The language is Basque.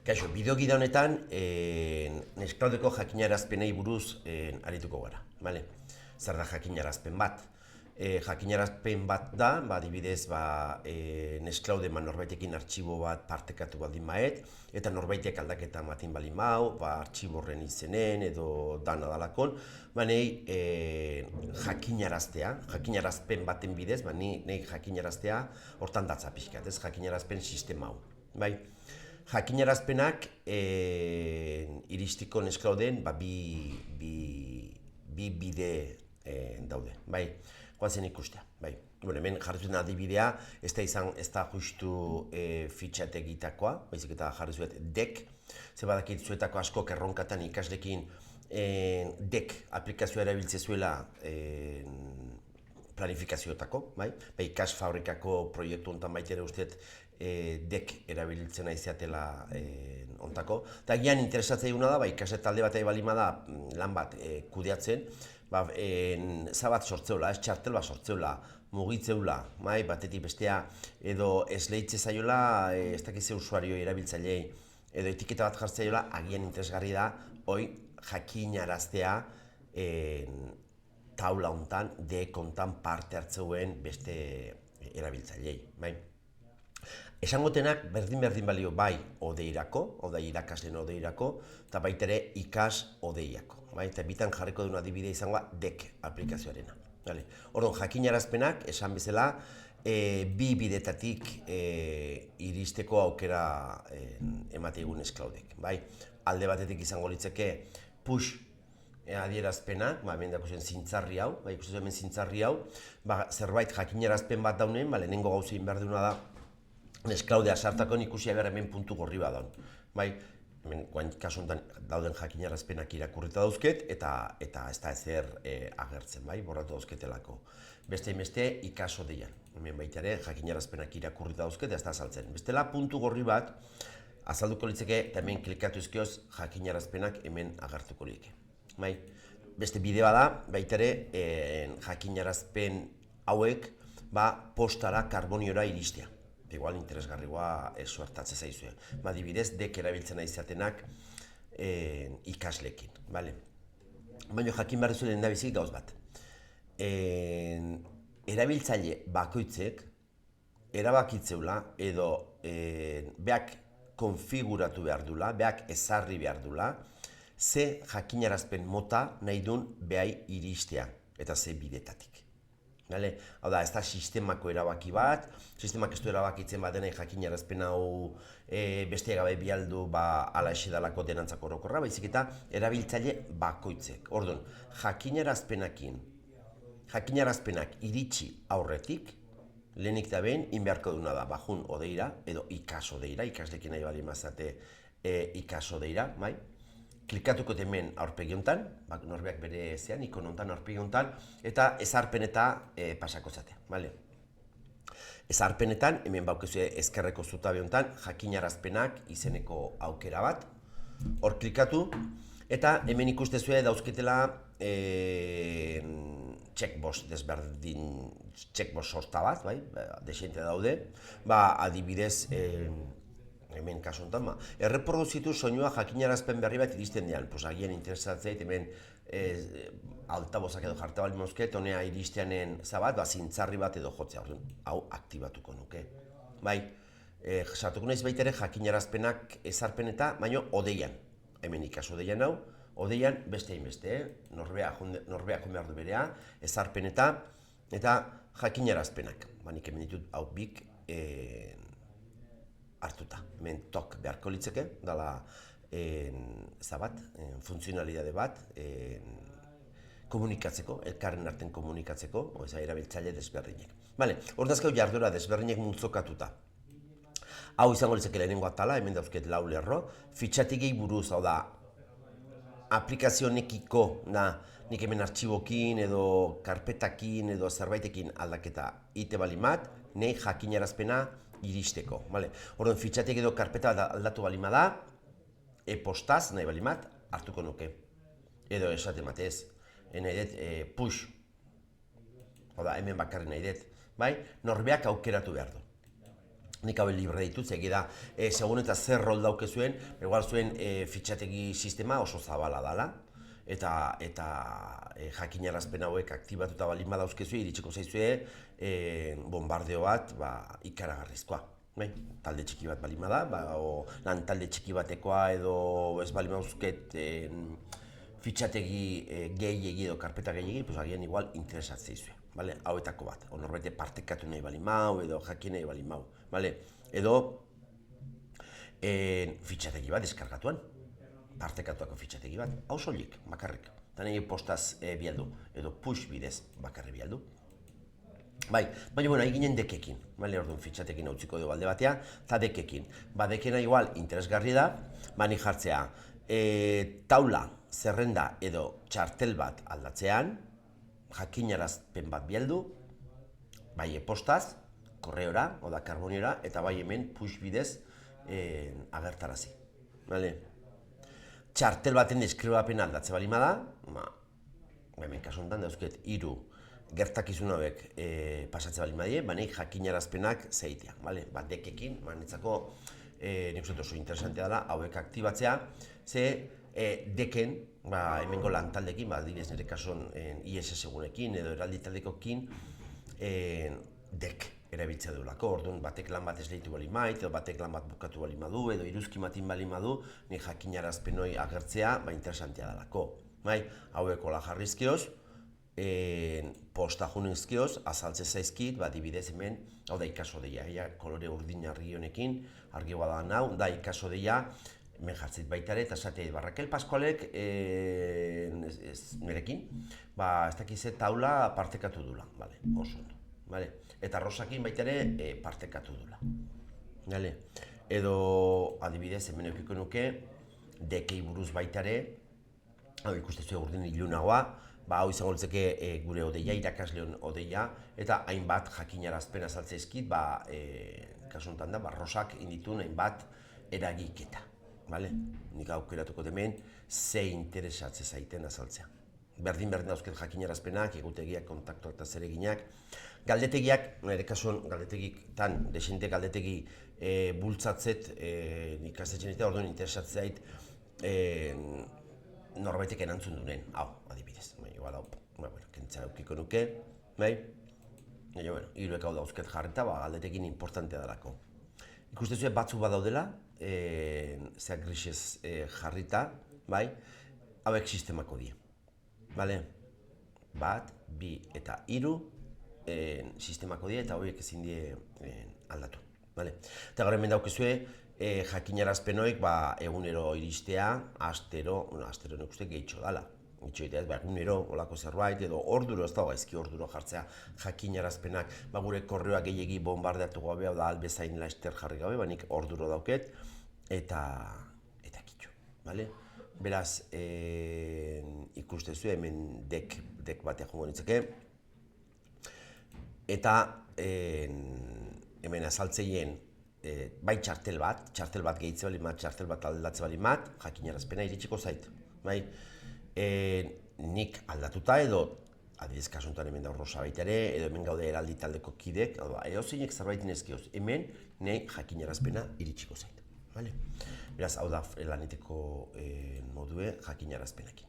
Kaixo, bideogida honetan Nextcloudeko jakinarazpenei buruz arituko gara. Vale? Zer da jakinarazpen bat? Jakinarazpen bat da, adibidez, Nextclouden norbaitekin artxibo bat partekatu baldin maet, eta norbaitek aldaketa matin baldin mau, artxibo horren izenen edo dana dalakon, nahi jakinaraztea, jakinarazpen baten bidez, nahi jakinaraztea hortan datza pixkat, ez jakinarazpen sistema hau. Bai? Jakinarazpenak iristiko Nextclouden bi bide daude, bai, goazen ikustea, bai. Hemen jarri zuen adibidea, ez da justu fitxategitakoa, baizik eta jarri zuet DEC, ze badakit zuetako askok erronkatan ikaslekin DEC aplikazioa erabiltze zuela planifikazioetako, bai? Ikas fabrikako proiektu honetan baitere usteet DEC erabiltzen aizeatela ontako. Eta gian interesatzaiguna da, ikasle talde bat balima da lan bat kudeatzen, zabat sortzeula, ez txartel bat sortzeula, mugitzeula, batetik bestea, edo esleitze zaiola, ez dakize usuario erabiltzailei, edo etiketa bat jartzaiola, agian interesgarri da, hoi jakinaraztea taula hontan, DEC hontan parte hartzeuen beste erabiltzailei. Esangotenak berdin balio bai odeirako, irakasleen odeirako, eta baita ere ikas odeiako. Eta bitan jarriko duen adibidea izangoa DEC aplikazioarena. Orduan, jakinarazpenak, esan bezala, bi bidetatik iristeko aukera emate egun Nextcloudek. Alde batetik izango litzeke push adierazpenak, hemen dakuzen zintzarri hau, ikusten hemen zintzarri hau, zerbait jakinarazpen bat daunen, lehenengo gauzein behar duna da, Nextcloudea sartakon ikusia behar hemen puntu gorri bat daun. Hemen, kasu honetan dauden jakinarazpenak irakurrita dauzket, eta ez da ezer agertzen, borratu dauzketelako. Beste ikas odeian. Hemen baita ere, jakinarazpenak irakurrita dauzket, ez da azaltzen. Bestela, puntu gorri bat, azalduko litzeke, eta hemen klikatu izkioz, jakinarazpenak hemen agertuko lieke. Beste bidea da, baita ere, jakinarazpen hauek postara, karboniora iristea. Igual interesgarrigoa suertatze zaizue. Adibidez, DEC erabiltzen aizatenak ikaslekin. Baina jakin behar zuen da bizik gauz bat. Erabiltzaile bakoitzek erabakitzeula edo beak konfiguratu behar dula, beak ezarri behar dula, ze jakinarazpen mota nahi duen behai iristea eta ze bidetatik. Hau da, ez da sistemako erabaki bat, sistemak ez du erabakitzen bat denai jakinarazpen hau beste gabe bialdu ala esedalako denantzako orokorra, baizik eta erabiltzaile bakoitzek. Orduan, jakinarazpenak iritsi aurretik, lehenik da behin, inbeharko duna da, bajun odeira, edo ikas odeira, ikaslekin nahi bali mazate ikas odeira, klikatuko hemen aurpegi honetan, norbeak bere zean, ikon honetan aurpegi honetan, eta ezarpeneta pasako zatea. Ezarpenetan, hemen baukezue ezkerreko zutabe honetan, jakinarazpenak izeneko aukera bat, hor klikatu, eta hemen ikustezue dauzketela checkbox desberdin, checkbox sorta bat, desente daude, adibidez, hemen kasu honetan, erreproduzitu soinua jakinarazpen berri bat iristen dian. Agian interesatzeit, hemen altabozak edo jarta bali mozket, honea iristeanen zabat, zintzarri bat edo jotzea, hau aktibatuko nuke. Sartuko naiz baita ere jakinarazpenak ezarpeneta, baina odeian. Hemen ikas odeian hau, odeian beste hainbeste, norbeak behar du berea, ezarpeneta eta jakinarazpenak. Nik hemen ditut hau bik hartuta. Hemen tok beharko litzeke, dala funtzionalidade bat komunikatzeko, elkarren arten komunikatzeko, erabiltzaile desberdinek. Hordazkau jarduera desberdinek multzokatuta. Hau izango litzeke lehenengo atala, hemen dauzket lau lerro, fitxategei buruz, hau da, aplikazionekiko, nik hemen artxibokin edo karpetakin edo zerbaitekin aldaketa ite balimat, nahi jakinarazpena iristeko. Orduan, fitxatek edo karpeta aldatu balima da, postaz nahi balimat hartuko nuke. Edo esate matez, nahi dut push, hemen bakarri nahi dut, norbeak aukeratu behar du. nik hau libre ditut, egi da, segun eta zer rol daukezuen, igual zuen fitxategi sistema oso zabala dela, eta jakinarazpen hauek aktibatuta balin badauzkezue, iritsiko zaizue bombardeo bat ikaragarrizkoa. Talde txiki bat balin bada, o lan talde txiki batekoa edo ez balin badauzket fitxategi gehiegi edo karpeta gehiegi, pues agian igual interesatzea izue. Hauetako bat, norbete partekatu nahi balin mau edo jakin nahi balin mau. Edo fitxategi bat deskargatuan, partekatuako fitxategi bat, hau soilik, bakarrik. Eta nahi postaz bialdu, edo push bidez bakarri bialdu. Baina eginen dekekin, orduan fitxatekin utziko dugu alde batea, eta dekekin. Dekena igual interesgarri da, nik jartzea taula, zerrenda edo txartel bat aldatzean, jakinarazpen bat bialdu, bai e-postaz, korreora, oda karboniora, eta bai hemen push bidez agertarazi. Txartel baten deskribapen aldatze balin bada, hemen kasu honetan dauzket 3 gertakizun hauek pasatze balin badie, nik jakinarazpenak zeitea. Dekekin, netzako nik uste oso interesantea dela hauek aktibatzea, ze deken, hemengo lantaldekin, adibidez nire kasuan ISS egunekin edo eraldi taldekokin dek erabiltzea duelako, orduan batek lan bat esleitu balin mait, edo batek lan bat bukatu balin badu, edo iruzki matin balin badu, nik jakinarazpen hori agertzea interesantea delako. Hauek hola jarrizkioz, posta junizkioz, azaltze zaizkit, adibidez hemen, hau da ikaso deia, kolore urdin argi honekin, argi bada hau, da ikaso deia, hemen jartzit baitare, eta esatea, Raquel Pascualek nirekin, ez dakize taula partekatu dula, oso ondo. Eta Rosakin baitare partekatu dula. Edo, adibidez, hemen eukiko nuke, dekei buruz baitare, hau ikustezu urdin ilunagoa, hau izango litzeke gure odeia, irakasleon odeia, eta hainbat jakinarazpen azaltzeizkit, kasu honetan da, Rosak inditun hainbat eragiketa. Nik aukeratuko hemen ze interesatze zaiten azaltzea. Berdin dauzket jakinarazpenak, egutegiak, kontaktuak eta zereginak. Galdetegiak, nire kasuan galdetegitan, desente galdetegi bultzatzet ikastetxen eta orduan interesatzea zait norbaitek erantzun duen, hau, adibidez. Kentza eukiko nuke, hiruek hau dauzket jarrita, galdetegin importantea dalako. Ikustezue batzuk badaudela, zeak grisez jarrita, hauek sistemako die. 1, 2 eta 3 sistemako die eta hauek ezin die aldatu. Eta gaur hemen daukezue jakinarazpen horiek egunero iristea, astero nik uste gehitxo dala. Egunero, olako zerbait, edo orduro, ez dago gaizki orduro jartzea jakinarazpenak, gure korreoa gehiagi bombardeatu gabe, da albezain laster jarri gabe, nik orduro dauket, eta kitxo. Beraz, ikustezu hemen dek batea jongo nitzake, eta hemen azaltzeien bai txartel bat gehitze balin mat, txartel bat aldatze balin mat, jakinarazpena iritsiko zait. Nik aldatuta edo, adibidez kasuntan hemen da Rosa baita ere, edo hemen gaude eraldi taldeko kidek, edo zeinek zerbait inezkioz, hemen nahi jakinarazpena iritsiko zait. Beraz, hau da laneteko modue jakinarazpenekin.